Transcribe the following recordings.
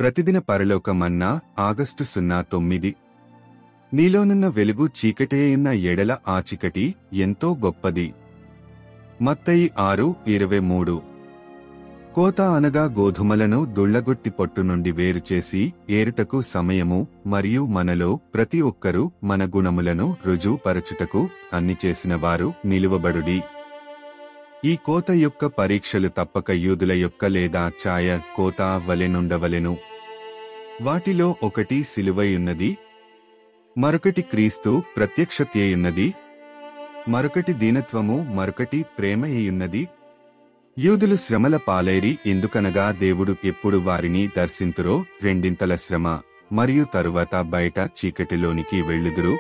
ప్రతిదిన పరలోక మన్నా ఆగస్టు 09. నీలోనున్న వెలుగు చీకటేయున్న ఎడల ఆ చీకటి ఎంతో గొప్పది. మత్తయి 6:23. కోత అనగా గోధుమలను దుళ్లగొట్టి పొట్టు నుండి వేరుచేసి ఏరుటకు సమయము, మరియు మనలో ప్రతి ఒక్కరూ మన గుణములను రుజువుపరచుటకు అన్ని చేసినవారు నిలువబడుడి. ఈ కోత యొక్క పరీక్షలు తప్పక యూదుల యొక్క లేదా ఛాయ కోత వలెనుండవలెను. వాటిలో ఒకటి సిలువయున్నది, మరొకటి క్రీస్తు ప్రత్యక్షతయున్నది, మరొకటి దీనత్వము, మరొకటి ప్రేమయ్యున్నది. యూదులు శ్రమల పాలైరి, ఎందుకనగా దేవుడు ఎప్పుడు వారిని దర్శింతురో రెండింతల శ్రమ, మరియు తరువాత బయట చీకటిలోనికి వెళ్ళుదురు.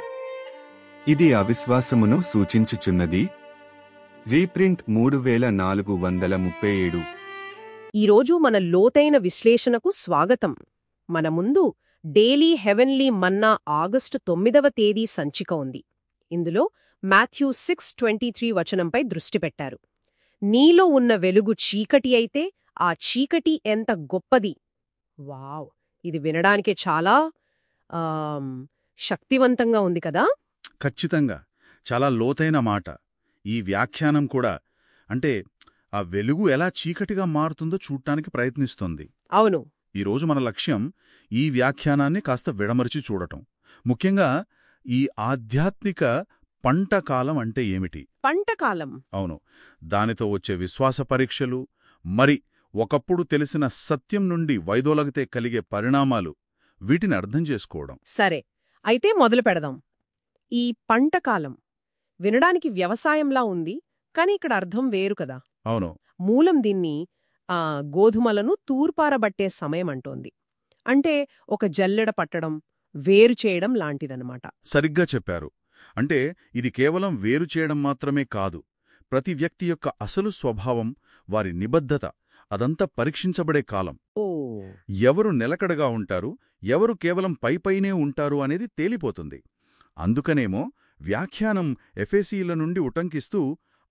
ఇది అవిశ్వాసమును సూచించుచున్నది. రీప్రింట్ 3437. ఈరోజు మన లోతైన విశ్లేషణకు స్వాగతం. మన ముందు డైలీ హెవెన్లీ మన్నా ఆగస్టు 9వ తేదీ సంచిక ఉంది. ఇందులో మాథ్యూ 6:23 వచనంపై దృష్టి పెట్టారు. నీలో ఉన్న వెలుగు చీకటి అయితే ఆ చీకటి ఎంత గొప్పది. వావ్, ఇది వినడానికే చాలా శక్తివంతంగా ఉంది కదా. ఖచ్చితంగా చాలా లోతైన మాట. ఈ వ్యాఖ్యానం కూడా అంటే ఆ వెలుగు ఎలా చీకటిగా మారుతుందో చూడ్డానికి ప్రయత్నిస్తోంది. అవును, ఈరోజు మన లక్ష్యం ఈ వ్యాఖ్యానాన్ని కాస్త విడమరిచి చూడటం. ముఖ్యంగా ఈ ఆధ్యాత్మిక పంటకాలం అంటే ఏమిటి? పంటకాలం. అవును, దానితో వచ్చే విశ్వాస పరీక్షలు, మరి ఒకప్పుడు తెలిసిన సత్యం నుండి వైదొలగితే కలిగే పరిణామాలు, వీటిని అర్థం చేసుకోవడం. సరే, అయితే మొదలు పెడదాం. ఈ పంటకాలం వినడానికి వ్యవసాయంలా ఉంది, కాని ఇక్కడ అర్థం వేరు కదా. అవును, మూలం దీన్ని గోధుమలను తూర్పారబట్టే సమయమంటోంది. అంటే ఒక జల్లెడ పట్టడం, వేరు చేయడం లాంటిదన్నమాట. సరిగ్గా చెప్పారు. అంటే ఇది కేవలం వేరు చేయడం మాత్రమే కాదు, ప్రతి వ్యక్తి యొక్క అసలు స్వభావం, వారి నిబద్ధత, అదంతా పరీక్షించబడే కాలం. ఓ, ఎవరు నిలకడగా ఉంటారు, ఎవరు కేవలం పైపైనే ఉంటారు అనేది తేలిపోతుంది. అందుకనేమో వ్యాఖ్యానం ఎఫెసీల నుండి ఉటంకిస్తూ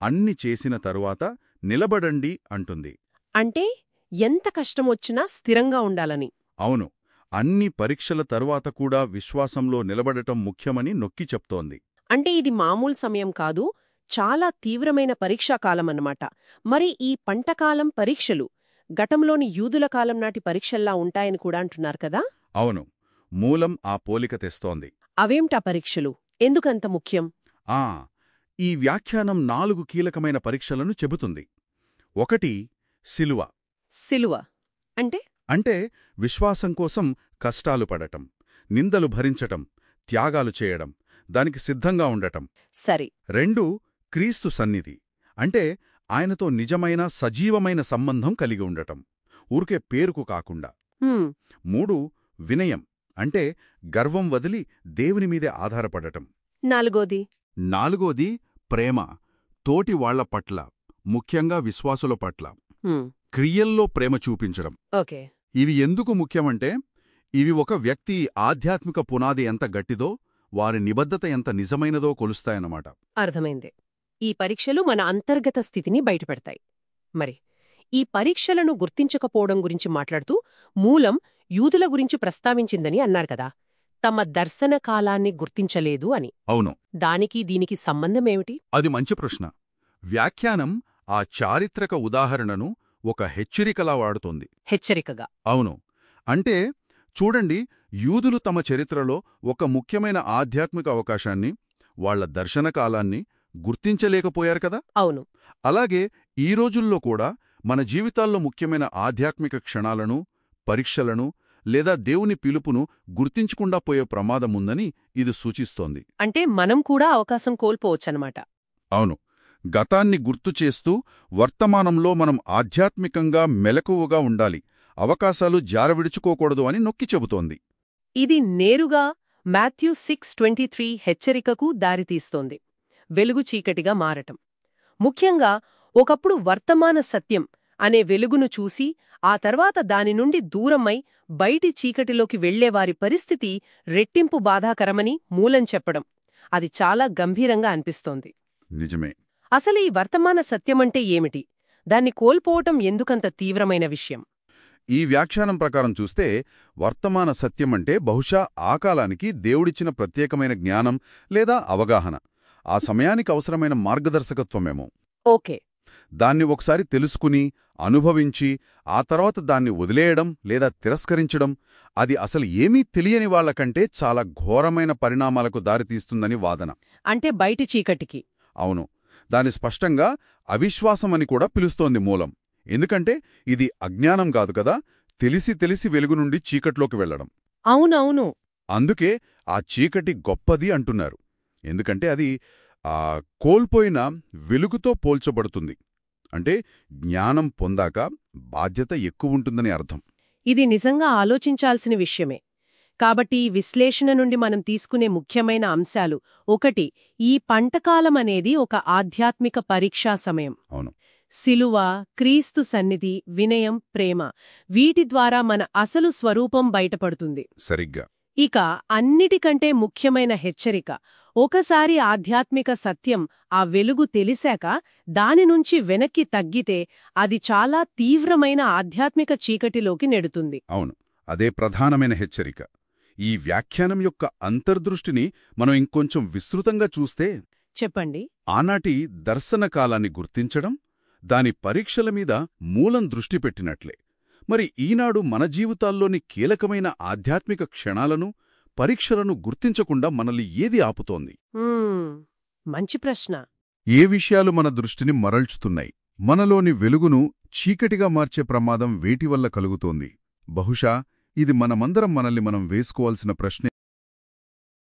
అన్ని చేసిన తరువాత నిలబడండి అంటుంది. అంటే ఎంత కష్టమొచ్చినా స్థిరంగా ఉండాలని. అవును, అన్ని పరీక్షల తరువాత కూడా విశ్వాసంలో నిలబడటం ముఖ్యమని నొక్కి చెప్తోంది. అంటే ఇది మామూలు సమయం కాదు, చాలా తీవ్రమైన పరీక్షాకాలమన్నమాట. మరి ఈ పంటకాలం పరీక్షలు గతంలోని యూదుల కాలం నాటి పరీక్షల్లా ఉంటాయని కూడా అంటున్నారు కదా. అవును, మూలం ఆ పోలిక తెస్తోంది. అవేంటా పరీక్షలు, ఎందుకంత ముఖ్యం? ఈ వ్యాఖ్యానం 4 కీలకమైన పరీక్షలను చెబుతుంది. ఒకటి శిలువ. శిలువ అంటే అంటే విశ్వాసం కోసం కష్టాలు పడటం, నిందలు భరించటం, త్యాగాలు చేయడం, దానికి సిద్ధంగా ఉండటం. సరే. 2 క్రీస్తు సన్నిధి. అంటే ఆయనతో నిజమైన సజీవమైన సంబంధం కలిగి ఉండటం, ఊరికే పేరుకు కాకుండా. 3 వినయం. అంటే గర్వం వదిలి దేవుని మీదే ఆధారపడటం. నాలుగోది ప్రేమ, తోటి వాళ్ల పట్ల, ముఖ్యంగా విశ్వాసుల పట్ల క్రియల్లో ప్రేమ చూపించడం. ఓకే. ఇవి ఎందుకు ముఖ్యమంటే ఇవి ఒక వ్యక్తి ఆధ్యాత్మిక పునాది ఎంత గట్టిదో, వారి నిబద్ధత ఎంత నిజమైనదో కొలుస్తాయన్నమాట. అర్థమైంది. ఈ పరీక్షలు మన అంతర్గత స్థితిని బయటపెడతాయి. మరి ఈ పరీక్షలను గుర్తించకపోవడం గురించి మాట్లాడుతూ మూలం యూదుల గురించి ప్రస్తావించిందని అన్నారు కదా, తమ దర్శన కాలాన్ని గుర్తించలేదు అని. అవును. దానికి దీనికి సంబంధమేమిటి? అది మంచి ప్రశ్న. వ్యాఖ్యానం ఆ చారిత్రక ఉదాహరణను ఒక హెచ్చరికలా వాడుతోంది. హెచ్చరికగా? అవును. అంటే చూడండి, యూదులు తమ చరిత్రలో ఒక ముఖ్యమైన ఆధ్యాత్మిక అవకాశాన్ని, వాళ్ల దర్శనకాలాన్ని గుర్తించలేకపోయారు కదా. అవును. అలాగే ఈ రోజుల్లో కూడా మన జీవితాల్లో ముఖ్యమైన ఆధ్యాత్మిక క్షణాలను, పరీక్షలను లేదా దేవుని పిలుపును గుర్తించకుండా పోయే ప్రమాదముందని ఇది సూచిస్తోంది. అంటే మనం కూడా అవకాశం కోల్పోవచ్చనమాట. అవును. గతాన్ని గుర్తుచేస్తూ వర్తమానంలో మనం ఆధ్యాత్మికంగా మెలకువగా ఉండాలి, అవకాశాలు జారవిడుచుకోకూడదు అని నొక్కి చెబుతోంది. ఇది నేరుగా మాథ్యూ 6:23 హెచ్చరికకు దారితీస్తోంది. వెలుగు చీకటిగా మారటం. ముఖ్యంగా ఒకప్పుడు వర్తమాన సత్యం అనే వెలుగును చూసి ఆ తర్వాత దాని నుండి దూరమై బయటి చీకటిలోకి వెళ్లేవారి పరిస్థితి రెట్టింపు బాధాకరమని మూలం చెప్పడం. అది చాలా గంభీరంగా అనిపిస్తోంది. నిజమే. అసలు ఈ వర్తమాన సత్యమంటే ఏమిటి? దాన్ని కోల్పోవటం ఎందుకంత తీవ్రమైన విషయం? ఈ వ్యాఖ్యానం ప్రకారం చూస్తే వర్తమాన సత్యమంటే బహుశా ఆ కాలానికి దేవుడిచ్చిన ప్రత్యేకమైన జ్ఞానం లేదా అవగాహన, ఆ సమయానికి అవసరమైన మార్గదర్శకత్వమేమో. ఓకే. దాన్ని ఒకసారి తెలుసుకుని, అనుభవించి, ఆ తర్వాత దాన్ని వదిలేయడం లేదా తిరస్కరించడం అది అసలు ఏమీ తెలియని వాళ్లకంటే చాలా ఘోరమైన పరిణామాలకు దారితీస్తుందని వాదన. అంటే బయటి చీకటికి. అవును, దాని స్పష్టంగా అవిశ్వాసమని కూడా పిలుస్తోంది మూలం. ఎందుకంటే ఇది అజ్ఞానం కాదు కదా, తెలిసి తెలిసి వెలుగు నుండి చీకట్లోకి వెళ్లడం. అవునవును. అందుకే ఆ చీకటి గొప్పది అంటున్నారు. ఎందుకంటే అది కోల్పోయిన వెలుగుతో పోల్చబడుతుంది. అంటే జ్ఞానం పొందాక బాధ్యత ఎక్కువుంటుందని అర్థం. ఇది నిజంగా ఆలోచించాల్సిన విషయమే. కాబట్టి ఈ విశ్లేషణ నుండి మనం తీసుకునే ముఖ్యమైన అంశాలు: 1, ఈ పంటకాలమనేది ఒక ఆధ్యాత్మిక పరీక్షా సమయం. అవును. శిలువ, క్రీస్తు సన్నిధి, వినయం, ప్రేమ, వీటి ద్వారా మన అసలు స్వరూపం బయటపడుతుంది. సరిగ్గా. ఇక అన్నిటికంటే ముఖ్యమైన హెచ్చరిక: ఒకసారి ఆధ్యాత్మిక సత్యం, ఆ వెలుగు తెలిసాక దానినుంచి వెనక్కి తగ్గితే అది చాలా తీవ్రమైన ఆధ్యాత్మిక చీకటిలోకి నెడుతుంది. అవును, అదే ప్రధానమైన హెచ్చరిక. ఈ వ్యాఖ్యానం యొక్క అంతర్దృష్టిని మనం ఇంకొంచెం విస్తృతంగా చూస్తే, చెప్పండి. ఆనాటి దర్శన కాలాన్ని గుర్తించడం, దాని పరీక్షల మీద మూలం దృష్టి పెట్టినట్లే మరి ఈనాడు మన జీవితాల్లోని కీలకమైన ఆధ్యాత్మిక క్షణాలను, పరీక్షలను గుర్తించకుండా మనల్ని ఏది ఆపుతోంది? మంచి ప్రశ్న. ఏ విషయాలు మన దృష్టిని మరల్చుతున్నాయి? మనలోని వెలుగును చీకటిగా మార్చే ప్రమాదం వేటివల్ల కలుగుతోంది? బహుశా ఇది మనమందరం మనల్ని మనం వేసుకోవాల్సిన ప్రశ్నే.